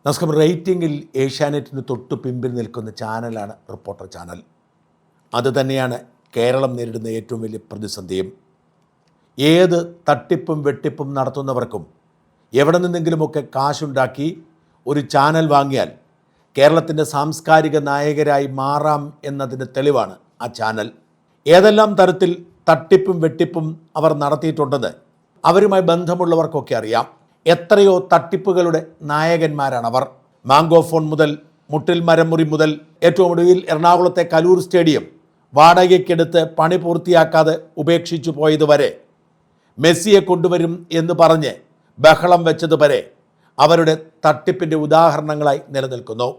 നമസ്കാരം. റേറ്റിംഗിൽ ഏഷ്യാനെറ്റിന് തൊട്ടു പിമ്പിൽ നിൽക്കുന്ന ചാനലാണ് റിപ്പോർട്ടർ ചാനൽ. അതുതന്നെയാണ് കേരളം നേരിടുന്ന ഏറ്റവും വലിയ പ്രതിസന്ധിയും. ഏത് തട്ടിപ്പും വെട്ടിപ്പും നടത്തുന്നവർക്കും എവിടെ നിന്നെങ്കിലുമൊക്കെ കാശുണ്ടാക്കി ഒരു ചാനൽ വാങ്ങിയാൽ കേരളത്തിൻ്റെ സാംസ്കാരിക നായകരായി മാറാം എന്നതിന് തെളിവാണ് ആ ചാനൽ. ഏതെല്ലാം തരത്തിൽ തട്ടിപ്പും വെട്ടിപ്പും അവർ നടത്തിയിട്ടുണ്ടെന്ന് അവരുമായി ബന്ധമുള്ളവർക്കൊക്കെ അറിയാം. എത്രയോ തട്ടിപ്പുകളുടെ നായകന്മാരാണവർ. മാംഗോ ഫോൺ മുതൽ മുട്ടിൽ മരമുറി മുതൽ ഏറ്റവും ഒടുവിൽ എറണാകുളത്തെ കലൂർ സ്റ്റേഡിയം വാടകയ്ക്കെടുത്ത് പണി പൂർത്തിയാക്കാതെ ഉപേക്ഷിച്ചു പോയതുവരെ, മെസ്സിയെ കൊണ്ടുവരും എന്ന് പറഞ്ഞ് ബഹളം വെച്ചതുവരെ അവരുടെ തട്ടിപ്പിൻ്റെ ഉദാഹരണങ്ങളായി നിലനിൽക്കുന്നു.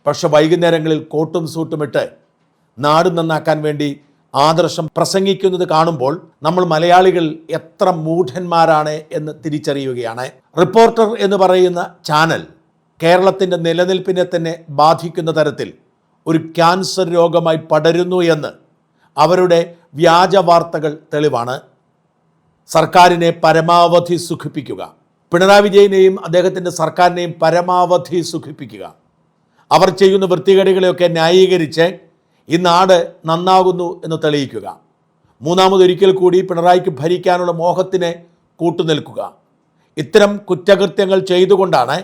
പക്ഷെ വൈകുന്നേരങ്ങളിൽ കോട്ടും സൂട്ടുമിട്ട് നാട് നന്നാക്കാൻ വേണ്ടി ആദർശം പ്രസംഗിക്കുന്നത് കാണുമ്പോൾ നമ്മൾ മലയാളികൾ എത്ര മൂഢന്മാരാണ് എന്ന് തിരിച്ചറിയുകയാണ്. റിപ്പോർട്ടർ എന്ന് പറയുന്ന ചാനൽ കേരളത്തിൻ്റെ നിലനിൽപ്പിനെ തന്നെ ബാധിക്കുന്ന തരത്തിൽ ഒരു ക്യാൻസർ രോഗമായി പടരുന്നു എന്ന് അവരുടെ വ്യാജ വാർത്തകൾ തെളിവാണ്. സർക്കാരിനെ പരമാവധി സുഖിപ്പിക്കുക, പിണറായി വിജയനെയും അദ്ദേഹത്തിൻ്റെ സർക്കാരിനെയും പരമാവധി സുഖിപ്പിക്കുക, അവർ ചെയ്യുന്ന വൃത്തികേടുകളെയൊക്കെ ന്യായീകരിച്ച് ഈ നാട് നന്നാകുന്നു എന്ന് തെളിയിക്കുക, മൂന്നാമതൊരിക്കൽ കൂടി പിണറായിക്ക് ഭരിക്കാനുള്ള മോഹത്തിന് കൂട്ടുനിൽക്കുക. ഇത്തരം കുറ്റകൃത്യങ്ങൾ ചെയ്തുകൊണ്ടാണ്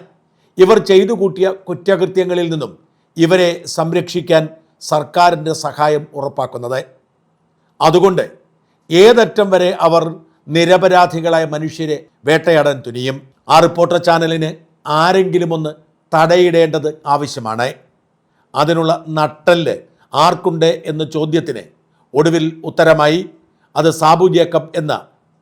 ഇവർ ചെയ്തു കൂട്ടിയ കുറ്റകൃത്യങ്ങളിൽ നിന്നും ഇവരെ സംരക്ഷിക്കാൻ സർക്കാരിൻ്റെ സഹായം ഉറപ്പാക്കുന്നത്. അതുകൊണ്ട് ഏതറ്റം വരെ അവർ നിരപരാധികളായ മനുഷ്യരെ വേട്ടയാടാൻ തുനിയും. ആ റിപ്പോർട്ടർ ചാനലിന് ആരെങ്കിലും ഒന്ന് തടയിടേണ്ടത് ആവശ്യമാണ്. അതിനുള്ള നട്ടെല്ല് ആർക്കുണ്ട് എന്ന ചോദ്യത്തിന് ഒടുവിൽ ഉത്തരമായി അത് സാബു ജേക്കബ് എന്ന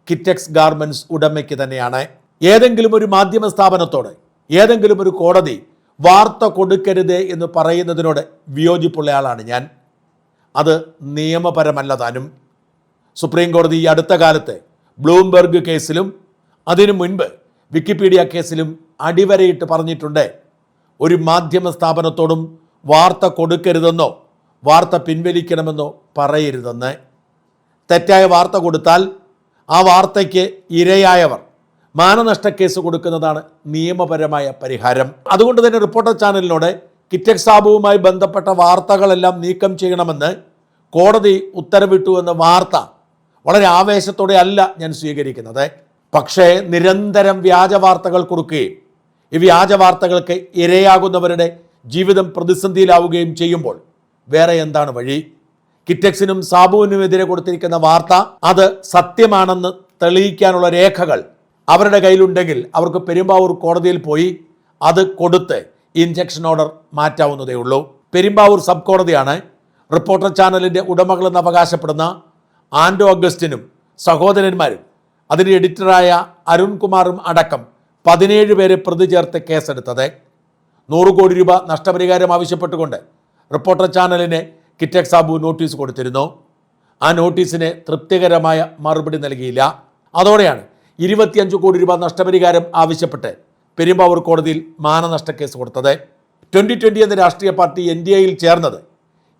കിറ്റെക്സ് ഗാർമെൻറ്റ്സ് ഉടമയ്ക്ക് തന്നെയാണ്. ഏതെങ്കിലും ഒരു മാധ്യമ സ്ഥാപനത്തോട് ഏതെങ്കിലും ഒരു കോടതി വാർത്ത കൊടുക്കരുത് എന്ന് പറയുന്നതിനോട് വിയോജിപ്പുള്ള ആളാണ് ഞാൻ. അത് നിയമപരമല്ല താനും. സുപ്രീം കോടതി ഈ അടുത്ത കാലത്ത് ബ്ലൂംബെർഗ് കേസിലും അതിനു മുൻപ് വിക്കിപീഡിയ കേസിലും അടിവരയിട്ട് പറഞ്ഞിട്ടുണ്ട്, ഒരു മാധ്യമ സ്ഥാപനത്തോടും വാർത്ത കൊടുക്കരുതെന്നോ വാർത്ത പിൻവലിക്കണമെന്നോ പറയരുതെന്ന്. തെറ്റായ വാർത്ത കൊടുത്താൽ ആ വാർത്തയ്ക്ക് ഇരയായവർ മാനനഷ്ട കേസ് കൊടുക്കുന്നതാണ് നിയമപരമായ പരിഹാരം. അതുകൊണ്ട് തന്നെ റിപ്പോർട്ടർ ചാനലിനോട് കിറ്റെക്സ് സാബുവുമായി ബന്ധപ്പെട്ട വാർത്തകളെല്ലാം നീക്കം ചെയ്യണമെന്ന് കോടതി ഉത്തരവിട്ടു എന്ന വാർത്ത വളരെ ആവേശത്തോടെ അല്ല ഞാൻ സ്വീകരിക്കുന്നത്. പക്ഷേ നിരന്തരം വ്യാജ വാർത്തകൾ കൊടുക്കുകയും ഈ വ്യാജ വാർത്തകൾക്ക് ഇരയാകുന്നവരുടെ ജീവിതം പ്രതിസന്ധിയിലാവുകയും ചെയ്യുമ്പോൾ വേറെ എന്താണ് വഴി? കിറ്റെക്സിനും സാബുവിനുമെതിരെ കൊടുത്തിരിക്കുന്ന വാർത്ത അത് സത്യമാണെന്ന് തെളിയിക്കാനുള്ള രേഖകൾ അവരുടെ കയ്യിലുണ്ടെങ്കിൽ അവർക്ക് പെരുമ്പാവൂർ കോടതിയിൽ പോയി അത് കൊടുത്ത് ഇൻജക്ഷൻ ഓർഡർ മാറ്റാവുന്നതേ ഉള്ളൂ. പെരുമ്പാവൂർ സബ് കോടതിയാണ് റിപ്പോർട്ടർ ചാനലിൻ്റെ ഉടമകളെന്ന് അവകാശപ്പെടുന്ന ആൻഡോ അഗസ്റ്റിനും സഹോദരന്മാരും അതിൻ്റെ എഡിറ്ററായ അരുൺകുമാറും അടക്കം 17 പേരെ പ്രതി ചേർത്ത് കേസെടുത്തത്. 100 കോടി രൂപ നഷ്ടപരിഹാരം ആവശ്യപ്പെട്ടുകൊണ്ട് റിപ്പോർട്ടർ ചാനലിന് കിറ്റെക്സ് സാബു നോട്ടീസ് കൊടുത്തിരുന്നു. ആ നോട്ടീസിന് തൃപ്തികരമായ മറുപടി നൽകിയില്ല. അതോടെയാണ് 25 കോടി രൂപ നഷ്ടപരിഹാരം ആവശ്യപ്പെട്ട് പെരുമ്പാവൂർ കോടതിയിൽ മാനനഷ്ട കേസ് കൊടുത്തത്. 2020 എന്ന രാഷ്ട്രീയ പാർട്ടി NDAയിൽ ചേർന്നത്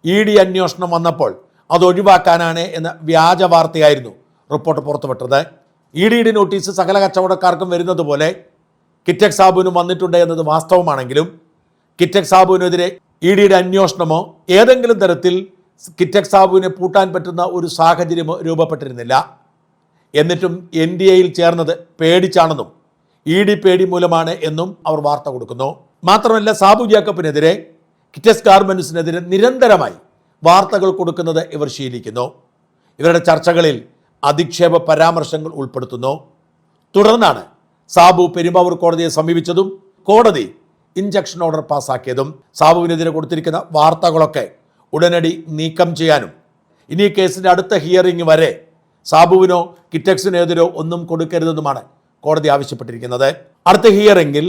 ED അന്വേഷണം വന്നപ്പോൾ അത് ഒഴിവാക്കാനാണ് എന്ന വ്യാജ വാർത്തയായിരുന്നു റിപ്പോർട്ട് പുറത്തുവിട്ടത്. EDയുടെ നോട്ടീസ് സകല കച്ചവടക്കാർക്കും വരുന്നത് പോലെ കിറ്റെക്സ് സാബുവിനും വന്നിട്ടുണ്ട് എന്നത് വാസ്തവമാണെങ്കിലും കിറ്റെക്സ് സാബുവിനെതിരെ EDയുടെ അന്വേഷണമോ ഏതെങ്കിലും തരത്തിൽ കിറ്റെക്സ് സാബുവിനെ പൂട്ടാൻ പറ്റുന്ന ഒരു സാഹചര്യമോ രൂപപ്പെട്ടിരുന്നില്ല. എന്നിട്ടും NDAയിൽ ചേർന്നത് പേടിച്ചാണെന്നും ED പേടി മൂലമാണ് എന്നും അവർ വാർത്ത കൊടുക്കുന്നു. മാത്രമല്ല, സാബു ജേക്കബിനെതിരെ കിറ്റെക്സ് ഗാർമെൻറ്റ്സിനെതിരെ നിരന്തരമായി വാർത്തകൾ കൊടുക്കുന്നത് ഇവർ ശീലിക്കുന്നു. ഇവരുടെ ചർച്ചകളിൽ അധിക്ഷേപ പരാമർശങ്ങൾ ഉൾപ്പെടുത്തുന്നു. തുടർന്നാണ് സാബു പെരുമ്പാവൂർ കോടതിയെ സമീപിച്ചതും കോടതി ഇൻജക്ഷൻ ഓർഡർ പാസ്സാക്കിയതും. സാബുവിനെതിരെ കൊടുത്തിരിക്കുന്ന വാർത്തകളൊക്കെ ഉടനടി നീക്കം ചെയ്യാനും ഇനി കേസിൻ്റെ അടുത്ത ഹിയറിംഗ് വരെ സാബുവിനോ കിറ്റെക്സിനെതിരോ ഒന്നും കൊടുക്കരുതെന്നുമാണ് കോടതി ആവശ്യപ്പെട്ടിരിക്കുന്നത്. അടുത്ത ഹിയറിംഗിൽ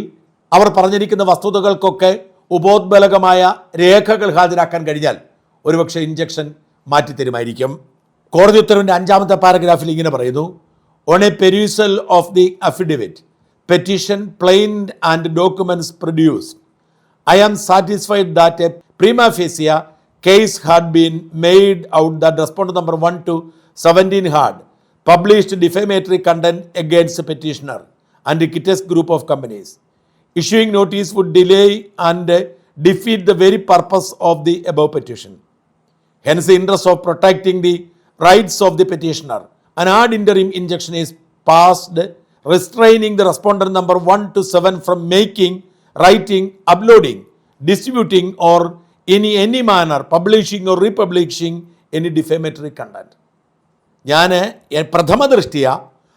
അവർ പറഞ്ഞിരിക്കുന്ന വസ്തുതകൾക്കൊക്കെ ഉപോദ്ബലകമായ രേഖകൾ ഹാജരാക്കാൻ കഴിഞ്ഞാൽ ഒരുപക്ഷെ ഇൻജക്ഷൻ മാറ്റിത്തരുമായിരിക്കും. കോടതി ഉത്തരവിൻ്റെ 5ാമത്തെ പാരഗ്രാഫിൽ ഇങ്ങനെ പറയുന്നു: on a perusal of the affidavit, petition, plain and documents produced, I am satisfied that a prima facie case had been made out that respondent number 1 to 17 had published defamatory content against the petitioner and the Kites group of companies. Issuing notice would delay and defeat the very purpose of the above petition. Hence, the interest of protecting the rights of the petitioner, an ad interim injunction is passed restraining the respondent number 1 to 7 from making, writing, uploading, distributing or in any manner publishing or republishing any defamatory content. ഞാൻ പ്രഥമ ദൃഷ്ടിയ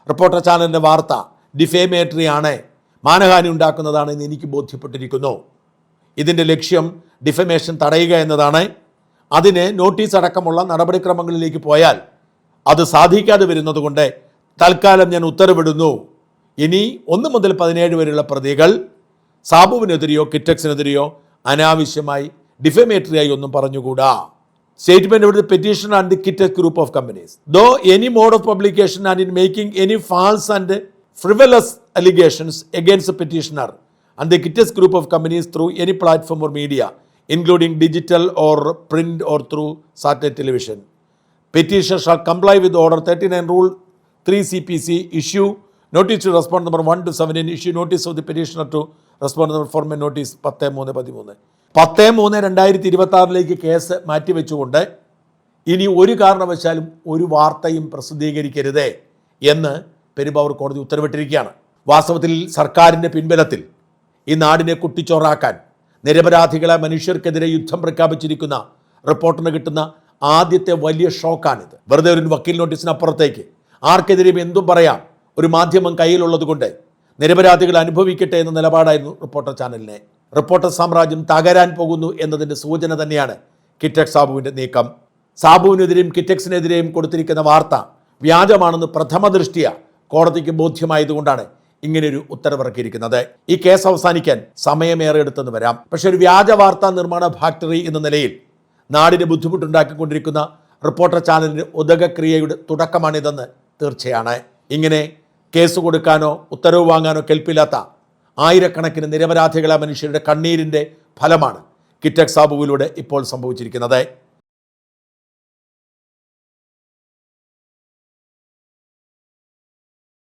reporter ചാനലിൻ്റെ വാർത്ത ഡിഫേമേറ്ററി ആണ്, മാനഹാനി ഉണ്ടാക്കുന്നതാണ് എന്ന് എനിക്ക് ബോധ്യപ്പെട്ടിരിക്കുന്നു. ഇതിൻ്റെ ലക്ഷ്യം ഡിഫമേഷൻ തടയുക എന്നതാണ്. അതിന് നോട്ടീസ് അടക്കമുള്ള നടപടിക്രമങ്ങളിലേക്ക് പോയാൽ അത് സാധിക്കാതെ വരുന്നത് കൊണ്ട് തൽക്കാലം ഞാൻ ഉത്തരവിടുന്നു. ഇനി 1 മുതൽ 17 വരെയുള്ള പ്രതികൾ സാബുവിനെതിരെയോ കിറ്റക്സിനെതിരെയോ അനാവശ്യമായി ഡിഫമേറ്ററിയായി ഒന്നും പറഞ്ഞുകൂടാ. Statement of the petitioner and the Kitex group of companies. Though any mode of publication and in making any false and frivolous allegations against the petitioner and the Kitex group of companies through any platform or media, including digital or print or through satellite television, petitioner shall comply with Order 39 Rule 3 CPC, issue notice to respondent number 1 to 7 and issue notice of the petitioner to respondent number 4 notice 10-3-13. 10-3-2026 case മാറ്റിവെച്ചുകൊണ്ട് ഇനി ഒരു കാരണവശാലും ഒരു വാർത്തയും പ്രസിദ്ധീകരിക്കരുതേ എന്ന് പെരുമ്പാവൂർ കോടതി ഉത്തരവിട്ടിരിക്കുകയാണ്. വാസ്തവത്തിൽ സർക്കാരിൻ്റെ പിൻബലത്തിൽ ഈ നാടിനെ കുട്ടിച്ചോറാക്കാൻ നിരപരാധികളെ മനുഷ്യർക്കെതിരെ യുദ്ധം പ്രഖ്യാപിച്ചിരിക്കുന്ന റിപ്പോർട്ടറിന് കിട്ടുന്ന ആദ്യത്തെ വലിയ ഷോക്കാണിത്. വെറുതെ ഒരു വക്കീൽ നോട്ടീസിനപ്പുറത്തേക്ക് ആർക്കെതിരെയും എന്തും പറയാം, ഒരു മാധ്യമം കയ്യിലുള്ളത് കൊണ്ട് നിരപരാധികൾ അനുഭവിക്കട്ടെ എന്ന നിലപാടായിരുന്നു റിപ്പോർട്ടർ ചാനലിനെ. റിപ്പോർട്ടർ സാമ്രാജ്യം തകരാൻ പോകുന്നു എന്നതിൻ്റെ സൂചന തന്നെയാണ് കിറ്റക്സ് സാബുവിൻ്റെ നീക്കം. സാബുവിനെതിരെയും കിറ്റക്സിനെതിരെയും കൊടുത്തിരിക്കുന്ന വാർത്ത വ്യാജമാണെന്ന് പ്രഥമ ദൃഷ്ടിയ കോടതിക്ക് ബോധ്യമായതുകൊണ്ടാണ് ഇങ്ങനെയൊരു ഉത്തരവിറക്കിയിരിക്കുന്നത്. ഈ കേസ് അവസാനിക്കാൻ സമയമേറെ എടുത്തെന്ന് വരാം. പക്ഷേ ഒരു വ്യാജ വാർത്താ നിർമ്മാണ ഫാക്ടറി എന്ന നിലയിൽ നാടിന് ബുദ്ധിമുട്ടുണ്ടാക്കിക്കൊണ്ടിരിക്കുന്ന റിപ്പോർട്ടർ ചാനലിൻ്റെ ഉദകക്രിയയുടെ തുടക്കമാണിതെന്ന് തീർച്ചയാണ്. ഇങ്ങനെ കേസ് കൊടുക്കാനോ ഉത്തരവ് വാങ്ങാനോ കെൽപ്പില്ലാത്ത ആയിരക്കണക്കിന് നിരപരാധികളെ മനുഷ്യരുടെ കണ്ണീരിൻ്റെ ഫലമാണ് കിറ്റക്സ് സാബുവിലൂടെ ഇപ്പോൾ സംഭവിച്ചിരിക്കുന്നത്.